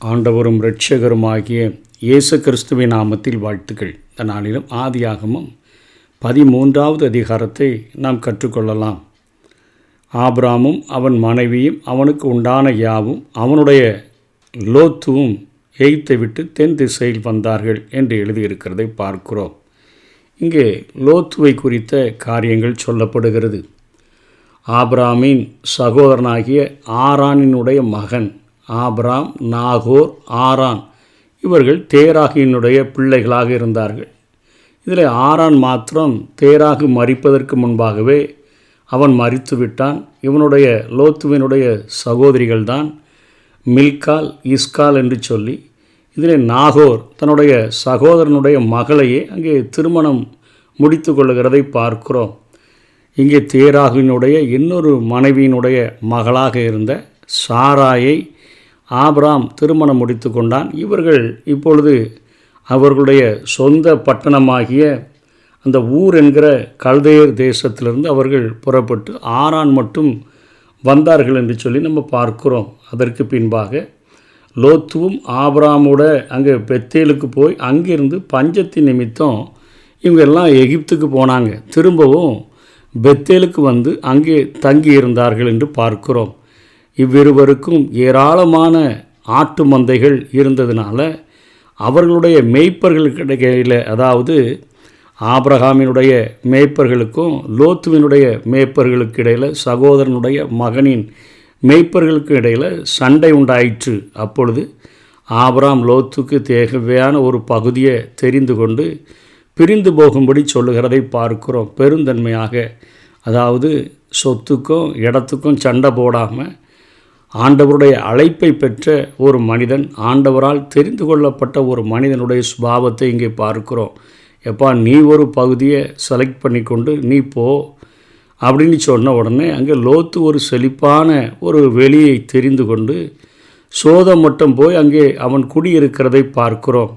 ஆண்டவரும் இரட்சகருமாகிய இயேசு கிறிஸ்துவின் நாமத்தில் வாழ்த்துக்கள். இந்த நாளிலும் ஆதியாகமம் 13வது அதிகாரத்தை நாம் கற்றுக்கொள்ளலாம். ஆபிராமும் அவன் மனைவியும் அவனுக்கு உண்டான யாவும் அவனுடைய லோத்துவும் எகிப்தை விட்டு தென் திசையில் வந்தார்கள் என்று எழுதியிருக்கிறதை பார்க்கிறோம். இங்கே லோத்துவை குறித்த காரியங்கள் சொல்லப்படுகிறது. ஆபிராமின் சகோதரனாகிய ஆரானினுடைய மகன் ஆபிராம், நாகோர், ஆரான் இவர்கள் தேராகினுடைய பிள்ளைகளாக இருந்தார்கள். இதில் ஆரான் மாத்திரம் தேராகு மரிப்பதற்கு முன்பாகவே அவன் மரித்து விட்டான். இவனுடைய லோத்துவினுடைய சகோதரிகள்தான் மில்கால், இஸ்கால் என்று சொல்லி, இதில் நாகோர் தன்னுடைய சகோதரனுடைய மகளையே அங்கே திருமணம் முடித்து கொள்ளுகிறதை பார்க்கிறோம். இங்கே தேராகினுடைய இன்னொரு மனைவியினுடைய மகளாக இருந்த சாராயை ஆபிராம் திருமணம் முடித்து கொண்டான். இவர்கள் இப்பொழுது அவர்களுடைய சொந்த பட்டணமாகிய அந்த ஊர் என்கிற கல்தேயர் தேசத்திலிருந்து அவர்கள் புறப்பட்டு ஆரான் மட்டும் வந்தார்கள் என்று சொல்லி நம்ம பார்க்கிறோம். அதற்கு பின்பாக லோத்துவும் ஆபிராமோட அங்கே பெத்தேலுக்கு போய் அங்கிருந்து பஞ்சத்தின் நிமித்தம் இவங்க எல்லாம் எகிப்துக்கு போனாங்க. திரும்பவும் பெத்தேலுக்கு வந்து அங்கே தங்கி இருந்தார்கள் என்று பார்க்கிறோம். இவ்விருவருக்கும் ஏராளமான ஆட்டு மந்தைகள் இருந்ததுனால அவர்களுடைய மேய்ப்பர்களுக்கிடையில், அதாவது ஆபிரகாமினுடைய மேய்ப்பர்களுக்கும் லோத்துவினுடைய மேய்ப்பர்களுக்கு இடையில், சகோதரனுடைய மகனின் மேய்ப்பர்களுக்கு இடையில் சண்டை உண்டாயிற்று. அப்பொழுது ஆபிராம் லோத்துக்கு தேவையான ஒரு பகுதியை தெரிந்து கொண்டு பிரிந்து போகும்படி சொல்லுகிறதை பார்க்கிறோம். பெருந்தன்மையாக, அதாவது சொத்துக்கும் இடத்துக்கும் சண்டை போடாமல் ஆண்டவருடைய அழைப்பை பெற்ற ஒரு மனிதன், ஆண்டவரால் தெரிந்து கொள்ளப்பட்ட ஒரு மனிதனுடைய சுபாவத்தை இங்கே பார்க்கிறோம். எப்பா, நீ ஒரு பகுதியை செலக்ட் பண்ணி கொண்டு நீ போ அப்படின்னு சொன்ன உடனே அங்கே லோத்து ஒரு செழிப்பான ஒரு வெளியை தெரிந்து கொண்டு சோதம் மட்டும் போய் அங்கே அவன் குடியிருக்கிறதை பார்க்கிறோம்.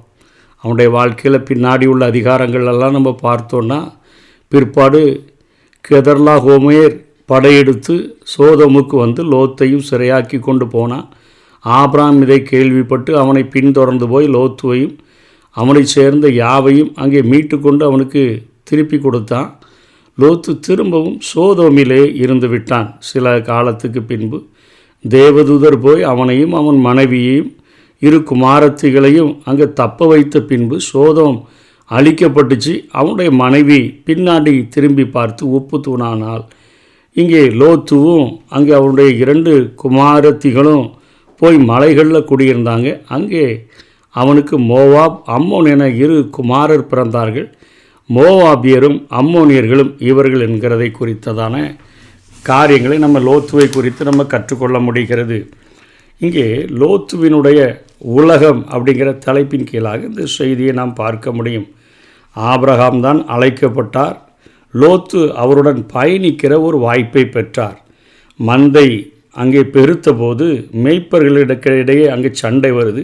அவனுடைய வாழ்க்கையில் பின்னாடி உள்ள அதிகாரங்கள் எல்லாம் நம்ம பார்த்தோன்னா, பிற்பாடு கெதர்லா ஹோமேர் படையெடுத்து சோதமுக்கு வந்து லோத்தையும் சிறையாக்கி கொண்டு போனான். ஆபிராம் இதை கேள்விப்பட்டு அவனை பின்தொடர்ந்து போய் லோத்துவையும் அவனை சேர்ந்த யாவையும் அங்கே மீட்டு கொண்டு அவனுக்கு திருப்பி கொடுத்தான். லோத்து திரும்பவும் சோதோமிலே இருந்து விட்டான். சில காலத்துக்கு பின்பு தேவதூதர் போய் அவனையும் அவன் மனைவியையும் இரு குமாரத்திகளையும் அங்கே தப்ப வைத்த பின்பு சோதோம் அழிக்கப்பட்டுச்சு. அவனுடைய மனைவி பின்னாடி திரும்பி பார்த்து உப்பு தூணானால். இங்கே லோத்துவும் அங்கே அவனுடைய 2 குமாரத்திகளும் போய் மலைகளில் குடியிருந்தாங்க. அங்கே அவனுக்கு மோவாப், அம்மோன் என 2 குமாரர் பிறந்தார்கள். மோவாபியரும் அம்மோனியர்களும் இவர்கள் என்கிறதை குறித்ததான காரியங்களை நம்ம லோத்துவை குறித்து நம்ம கற்றுக்கொள்ள முடிகிறது. இங்கே லோத்துவினுடைய உலகம் அப்படிங்கிற தலைப்பின் கீழாக இந்த செய்தியை நாம் பார்க்க முடியும். ஆபிரகாம் தான் அழைக்கப்பட்டார். லோத்து அவருடன் பயணிக்கிற ஒரு வாய்ப்பை பெற்றார். மந்தை அங்கே பெருத்த போது மேய்ப்பர்களிடையே அங்கே சண்டை வருது.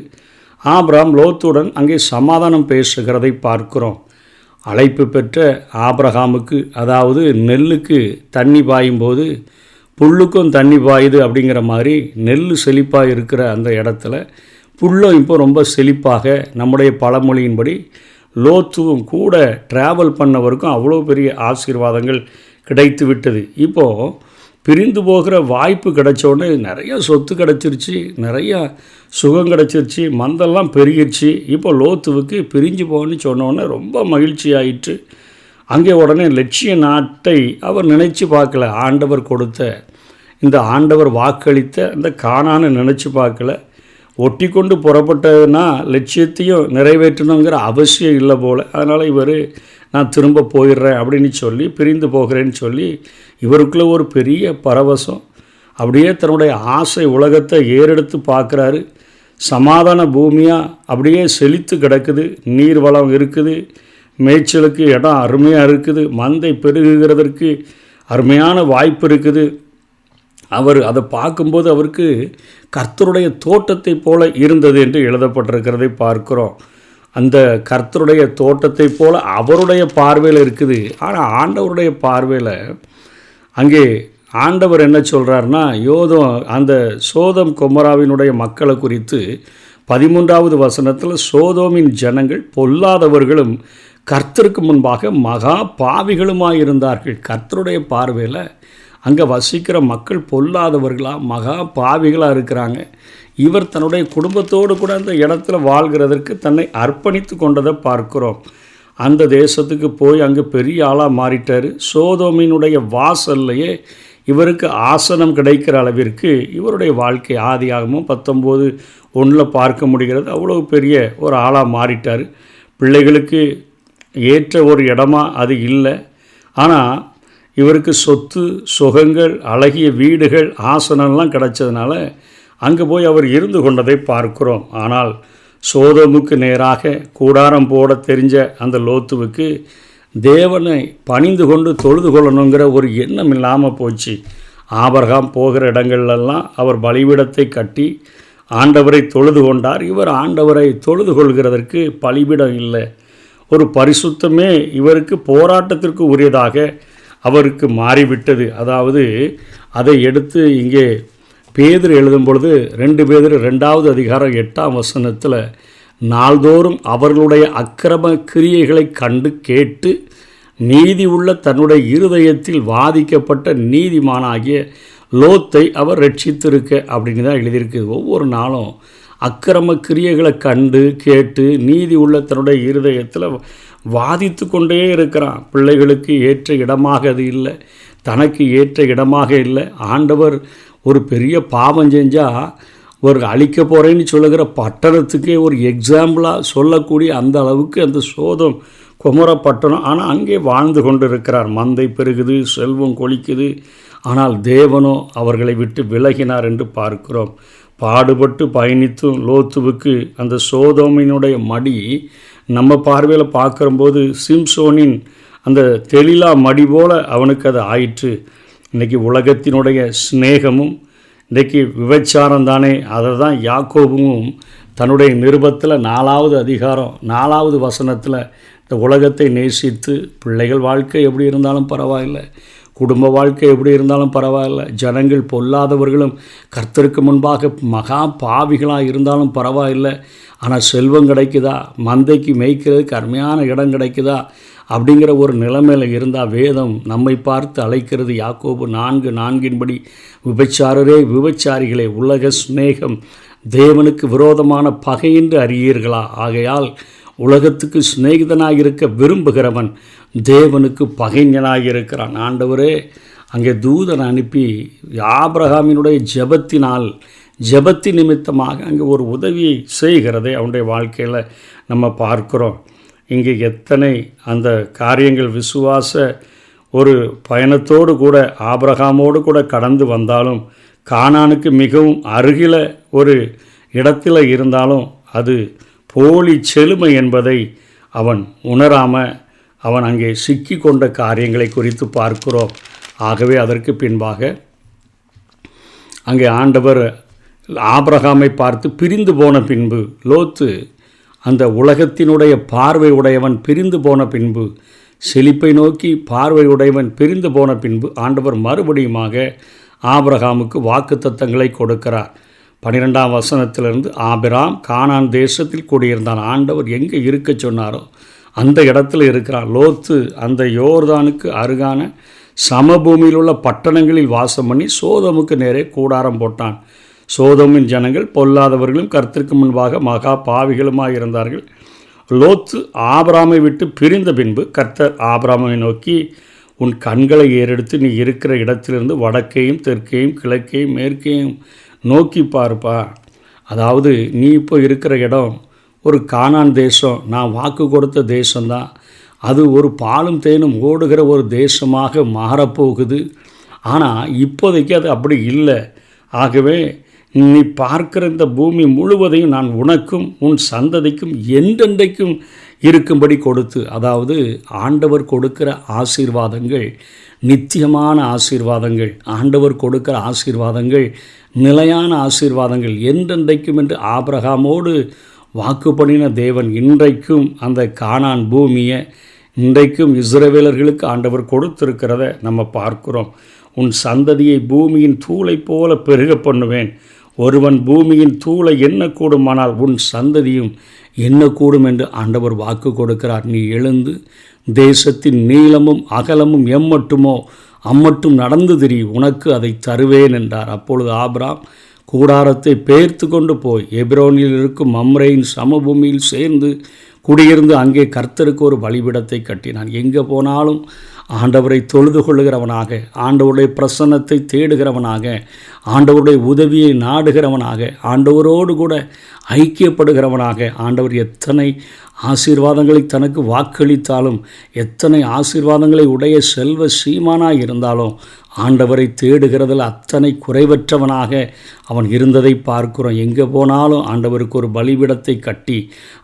ஆபிரகாம் லோத்துடன் அங்கே சமாதானம் பேசுகிறதை பார்க்கிறோம். அழைப்பு பெற்ற ஆபிரகாமுக்கு, அதாவது நெல்லுக்கு தண்ணி பாயும்போது புல்லுக்கும் தண்ணி பாயுது அப்படிங்கிற மாதிரி நெல் செழிப்பாக இருக்கிற அந்த இடத்துல புல்லும் இப்போ ரொம்ப செழிப்பாக, நம்முடைய பழமொழியின்படி லோத்துவும் கூட ட்ராவல் பண்ணவருக்கும் அவ்வளோ பெரிய ஆசீர்வாதங்கள் கிடைத்து விட்டது. இப்போது பிரிந்து போகிற வாய்ப்பு கிடைச்சோடனே நிறையா சொத்து கிடச்சிருச்சு, நிறையா சுகம் கிடச்சிருச்சு, மந்தெல்லாம் பெருகிடுச்சு. இப்போ லோத்துவுக்கு பிரிஞ்சு போகணும்னு சொன்னோடனே ரொம்ப மகிழ்ச்சி ஆயிற்று. அங்கே உடனே லட்சிய நாட்டை அவர் நினச்சி பார்க்கல. ஆண்டவர் கொடுத்த இந்த ஆண்டவர் வாக்களித்த இந்த கானானை நினச்சி பார்க்கல. ஒட்டி கொண்டு புறப்பட்டதுன்னா லட்சியத்தையும் நிறைவேற்றணுங்கிற அவசியம் இல்லை போல். அதனால் இவர் நான் திரும்ப போயிடுறேன் அப்படின்னு சொல்லி பிரிந்து போகிறேன்னு சொல்லி இவருக்குள்ளே ஒரு பெரிய பரவசம். அப்படியே தன்னுடைய ஆசை உலகத்தை ஏறெடுத்து பார்க்குறாரு. சமாதான பூமியாக அப்படியே செழித்து கிடக்குது, நீர் வளம் இருக்குது, மேய்ச்சலுக்கு இடம் அருமையாக இருக்குது, மந்தை பெருகுகிறதற்கு அருமையான வாய்ப்பு இருக்குது. அவர் அதை பார்க்கும்போது அவருக்கு கர்த்தருடைய தோட்டத்தை போல இருந்தது என்று எழுதப்பட்டிருக்கிறதை பார்க்கிறோம். அந்த கர்த்தருடைய தோட்டத்தை போல அவருடைய பார்வையில் இருக்குது. ஆனால் ஆண்டவருடைய பார்வையில் அங்கே ஆண்டவர் என்ன சொல்கிறார்னா, அந்த சோதம் கொமராவினுடைய மக்களை குறித்து 13வது வசனத்தில் சோதோமின் ஜனங்கள் பொல்லாதவர்களும் கர்த்தருக்கு முன்பாக மகா பாவிகளுமாயிருந்தார்கள். கர்த்தருடைய பார்வையில் அங்கே வசிக்கிற மக்கள் பொல்லாதவர்களாக மகா பாவிகளாக இருக்கிறாங்க. இவர் தன்னுடைய குடும்பத்தோடு கூட அந்த இடத்துல வாழ்கிறதற்கு தன்னை அர்ப்பணித்து கொண்டதை பார்க்கிறோம். அந்த தேசத்துக்கு போய் அங்கே பெரிய ஆளாக மாறிட்டார். சோதோமினுடைய வாசல்லையே இவருக்கு ஆசனம் கிடைக்கிற அளவிற்கு இவருடைய வாழ்க்கை ஆதியாகமும் 19:1 பார்க்க முடிகிறது. அவ்வளோ பெரிய ஒரு ஆளாக மாறிட்டார். பிள்ளைகளுக்கு ஏற்ற ஒரு இடமா அது இல்லை. ஆனால் இவருக்கு சொத்து சுகங்கள் அழகிய வீடுகள் ஆசனம்லாம் கிடைச்சதுனால அங்கே போய் அவர் இருந்து கொண்டதை பார்க்கிறோம். ஆனால் சோதோமுக்கு நேராக கூடாரம் போட தெரிஞ்ச அந்த லோத்துவுக்கு தேவனை பணிந்து கொண்டு தொழுது கொள்ளணுங்கிற ஒரு எண்ணம் இல்லாமல் போச்சு. ஆபிரகாம் போகிற இடங்கள்லாம் அவர் பலிபீடத்தை கட்டி ஆண்டவரை தொழுது கொண்டார். இவர் ஆண்டவரை தொழுது கொள்கிறதற்கு பலிபீடம் இல்லை. ஒரு பரிசுத்தமே இவருக்கு போராட்டத்திற்கு உரியதாக அவருக்கு மாறிவிட்டது. அதாவது அதை எடுத்து இங்கே பேதுரு எழுதும் பொழுது 2 பேதுரு 2வது அதிகாரம் 8ஆம் வசனத்தில் நாள்தோறும் அவர்களுடைய அக்கிரம கிரியைகளை கண்டு கேட்டு நீதி உள்ள தன்னுடைய இருதயத்தில் வாதிக்கப்பட்ட நீதிமானாகிய லோத்தை அவர் ரட்சித்திருக்க அப்படின்னு தான் எழுதியிருக்கு. ஒவ்வொரு நாளும் அக்கிரம கிரியைகளை கண்டு கேட்டு நீதி உள்ள தன்னுடைய இருதயத்தில் வாதித்து கொண்டே இருக்கிறான். பிள்ளைகளுக்கு ஏற்ற இடமாக அது இல்லை, தனக்கு ஏற்ற இடமாக இல்லை. ஆண்டவர் ஒரு பெரிய பாவம் செஞ்சால் ஒரு அழிக்க போகிறேன்னு சொல்லுகிற பட்டணத்துக்கே ஒரு எக்ஸாம்பிளாக சொல்லக்கூடிய அந்த அளவுக்கு அந்த சோதம் குமர பட்டணம். ஆனால் அங்கே வாழ்ந்து கொண்டு இருக்கிறார். மந்தை பெருகுது, செல்வம் கொளிக்குது. ஆனால் தேவனோ அவர்களை விட்டு விலகினார் என்று பார்க்கிறோம். பாடுபட்டு பயணித்தும் லோத்துவுக்கு அந்த சோதோமினுடைய மடி நம்ம பார்வையில் பார்க்கும்போது சிம்சோனின் அந்த தெளிலா மடி போல் அவனுக்கு அது ஆயிற்று. இன்றைக்கி உலகத்தினுடைய ஸ்நேகமும் இன்றைக்கி விபச்சாரம் தானே. அதை தான் யாக்கோபும் தன்னுடைய நிருபத்தில் 4வது அதிகாரம் 4வது வசனத்தில் இந்த உலகத்தை நேசித்து பிள்ளைகள் வாழ்க்கை எப்படி இருந்தாலும் பரவாயில்லை, குடும்ப வாழ்க்கை எப்படி இருந்தாலும் பரவாயில்லை, ஜனங்கள் பொல்லாதவர்களும் கர்த்தருக்கு முன்பாக மகா பாவிகளாக இருந்தாலும் பரவாயில்லை, ஆனால் செல்வம் கிடைக்குதா, மந்தைக்கு மேய்க்கிறதுக்கு அருமையான இடம் கிடைக்குதா அப்படிங்கிற ஒரு நிலைமையில் இருந்தால் வேதம் நம்மை பார்த்து அழைக்கிறது. யாக்கோபு 4:4 விபச்சாரரே விபச்சாரிகளே, உலக ஸ்நேகம் தேவனுக்கு விரோதமான பகை என்று அறியீர்களா? ஆகையால் உலகத்துக்கு சிநேகிதனாக இருக்க விரும்புகிறவன் தேவனுக்கு பகைஞனாக இருக்கிறான். ஆண்டவரே அங்கே தூதன் அனுப்பி ஆபிரகாமினுடைய ஜெபத்தின் நிமித்தமாக அங்கே ஒரு உதவியை செய்கிறதை அவனுடைய வாழ்க்கையில் நம்ம பார்க்குறோம். இங்கே எத்தனை அந்த காரியங்கள் விசுவாச ஒரு பயணத்தோடு கூட ஆபிரகாமோடு கூட கடந்து வந்தாலும் கானானுக்கு மிகவும் அருகில் ஒரு இடத்துல இருந்தாலும் அது போலி செழுமை என்பதை அவன் உணராமல் அவன் அங்கே சிக்கி கொண்ட காரியங்களை குறித்து பார்க்கிறோம். ஆகவே அதற்கு பின்பாக அங்கே ஆண்டவர் ஆபிரகாமை பார்த்து பிரிந்து போன பின்பு லோத்து அந்த உலகத்தினுடைய பார்வை உடையவன் பிரிந்து போன பின்பு செழிப்பை நோக்கி பார்வை உடையவன் பிரிந்து போன பின்பு ஆண்டவர் மறுபடியுமாக ஆபிரகாமுக்கு வாக்குத்தத்தங்களை கொடுக்கிறார். 12ஆம் வசனத்திலிருந்து ஆபிராம் கானான் தேசத்தில் கூடியிருந்தான். ஆண்டவர் எங்கே இருக்க சொன்னாரோ அந்த இடத்துல இருக்கிறான். லோத்து அந்த யோர்தானுக்கு அருகான சமபூமியில் உள்ள பட்டணங்களில் வாசம் பண்ணி சோதோமுக்கு நேரே கூடாரம் போட்டான். சோதோமின் ஜனங்கள் பொல்லாதவர்களும் கர்த்தருக்கு முன்பாக மகா பாவிகளுமாக இருந்தார்கள். லோத்து ஆபிராமை விட்டு பிரிந்த பின்பு கர்த்தர் ஆபிராமை நோக்கி, உன் கண்களை ஏறெடுத்து நீ இருக்கிற இடத்திலிருந்து வடக்கையும் தெற்கையும் கிழக்கையும் மேற்கையும் நோக்கி பார்ப்பா. அதாவது நீ இப்போ இருக்கிற இடம் ஒரு கானான் தேசம், நான் வாக்கு கொடுத்த தேசம்தான். அது ஒரு பாலும் தேனும் ஓடுகிற ஒரு தேசமாக மாறப்போகுது. ஆனால் இப்போதைக்கு அது அப்படி இல்லை. ஆகவே நீ பார்க்கிற இந்த பூமி முழுவதையும் நான் உனக்கும் உன் சந்ததிக்கும் என்றென்றைக்கும் இருக்கும்படி கொடுத்து, அதாவது ஆண்டவர் கொடுக்கிற ஆசீர்வாதங்கள் நித்தியமான ஆசீர்வாதங்கள், ஆண்டவர் கொடுக்கிற ஆசீர்வாதங்கள் நிலையான ஆசீர்வாதங்கள் என்றென்றைக்கும் என்று ஆபிரகாமோடு வாக்கு பண்ணின தேவன் இன்றைக்கும் அந்த கானான் பூமியை இன்றைக்கும் இஸ்ரவேலர்களுக்கு ஆண்டவர் கொடுத்திருக்கிறத நம்ம பார்க்கிறோம். உன் சந்ததியை பூமியின் தூளை போல பெருக பண்ணுவேன், ஒருவன் பூமியின் தூளை எண்ணக்கூடுமானால் உன் சந்ததியும் எண்ணக்கூடும் என்று ஆண்டவர் வாக்கு கொடுக்கிறார். நீ எழுந்து தேசத்தின் நீளமும் அகலமும் எம்மட்டுமோ அம்மட்டும் நடந்து திரி, உனக்கு அதை தருவேன் என்றார். அப்பொழுது ஆபிரகாம் கூடாரத்தை பெயர்த்து கொண்டு போய் எபிரோனில் இருக்கும் மம்ரேயின் சமபூமியில் சேர்ந்து குடியிருந்து அங்கே கர்த்தருக்கு ஒரு பலிபீடத்தை கட்டினான். எங்கே போனாலும் ஆண்டவரை தொழுது கொள்ளுகிறவனாக, ஆண்டவருடைய பிரசன்னத்தை தேடுகிறவனாக, ஆண்டவருடைய உதவியை நாடுகிறவனாக, ஆண்டவரோடு கூட ஐக்கியப்படுகிறவனாக, ஆண்டவர் எத்தனை ஆசீர்வாதங்களை தனக்கு வாக்களித்தாலும், எத்தனை ஆசீர்வாதங்களை உடைய செல்வ சீமானாக இருந்தாலும் ஆண்டவரை தேடுகிறதில் அத்தனை குறைவற்றவனாக அவன் இருந்ததை பார்க்கிறோம். எங்கே போனாலும் ஆண்டவருக்கு ஒரு பலிபீடத்தை கட்டி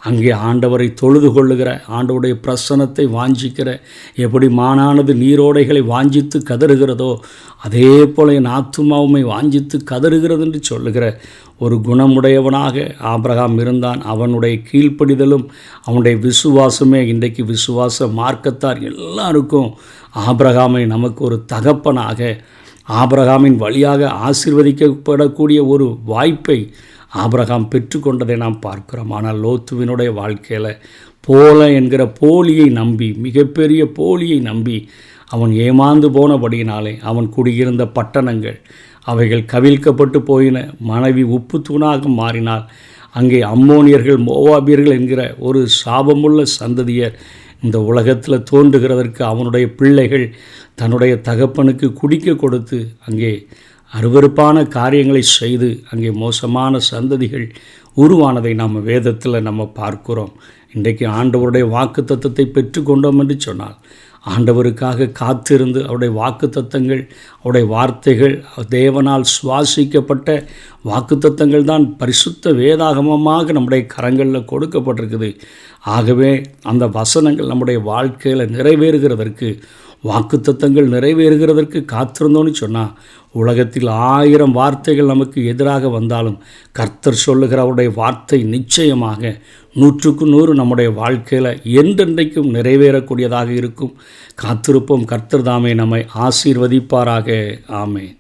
அங்கே ஆண்டவரை தொழுது கொள்ளுகிற, ஆண்டவருடைய பிரசன்னத்தை வாஞ்சிக்கிற, எப்படி மானானது நீரோடைகளை வாஞ்சித்து கதறுகிறதோ அதே போல என் ஆத்துமாவுமை வாஞ்சித்து கதறுகிறது என்று சொல்லுகிற ஒரு குணமுடையவனாக ஆபிரகாம் இருந்தான். அவனுடைய கீழ்ப்படிதலும் அவனுடைய விசுவாசமே இன்றைக்கு விசுவாச மார்க்கத்தார் எல்லாருக்கும் ஆபிரகாமை நமக்கு ஒரு தகப்பனாக, ஆபிரகாமின் வழியாக ஆசீர்வதிக்கப்படக்கூடிய ஒரு வாய்ப்பை ஆபிரகாம் பெற்றுக்கொண்டதை நாம் பார்க்கிறோம். ஆனால் லோத்துவினுடைய வாழ்க்கையில் போல என்கிற போலியை நம்பி, மிகப்பெரிய போலியை நம்பி அவன் ஏமாந்து போனபடியினாலே அவன் குடியிருந்த பட்டணங்கள் அவைகள் கவிழ்க்கப்பட்டு போயின. மனைவி உப்பு தூணாக மாறினால் அங்கே அம்மோனியர்கள் மோவாபியர்கள் என்கிற ஒரு சாபமுள்ள சந்ததியர் இந்த உலகத்தில் தோன்றுகிறதற்கு அவனுடைய பிள்ளைகள் தன்னுடைய தகப்பனுக்கு குடிக்க கொடுத்து அங்கே அருவருப்பான காரியங்களை செய்து அங்கே மோசமான சந்ததிகள் உருவானதை நம்ம வேதத்தில் நம்ம பார்க்கிறோம். இன்றைக்கு ஆண்டவருடைய வாக்குத்தத்தத்தை பெற்றுக்கொண்டோம் என்று சொன்னால் ஆண்டவருக்காக காத்திருந்து அவருடைய வாக்குத்தத்தங்கள், அவருடைய வார்த்தைகள், தேவனால் சுவாசிக்கப்பட்ட வாக்குத்தத்தங்கள் தான் பரிசுத்த வேதாகமமாக நம்முடைய கரங்களில் கொடுக்கப்பட்டிருக்குது. ஆகவே அந்த வசனங்கள் நம்முடைய வாழ்க்கையில் நிறைவேறுகிறதற்கு, வாக்குத்தத்தங்கள் நிறைவேறுகிறதற்கு காத்திருந்தோன்னு சொன்னால் உலகத்தில் 1000 வார்த்தைகள் நமக்கு எதிராக வந்தாலும் கர்த்தர் சொல்லுகிற அவருடைய வார்த்தை நிச்சயமாக 100க்கு 100 நம்முடைய வாழ்க்கையில் என்றென்றைக்கும் நிறைவேறக்கூடியதாக இருக்கும். காத்திருப்போம். கர்த்தர் தாமே நம்மை ஆசீர்வதிப்பாராக. ஆமென்.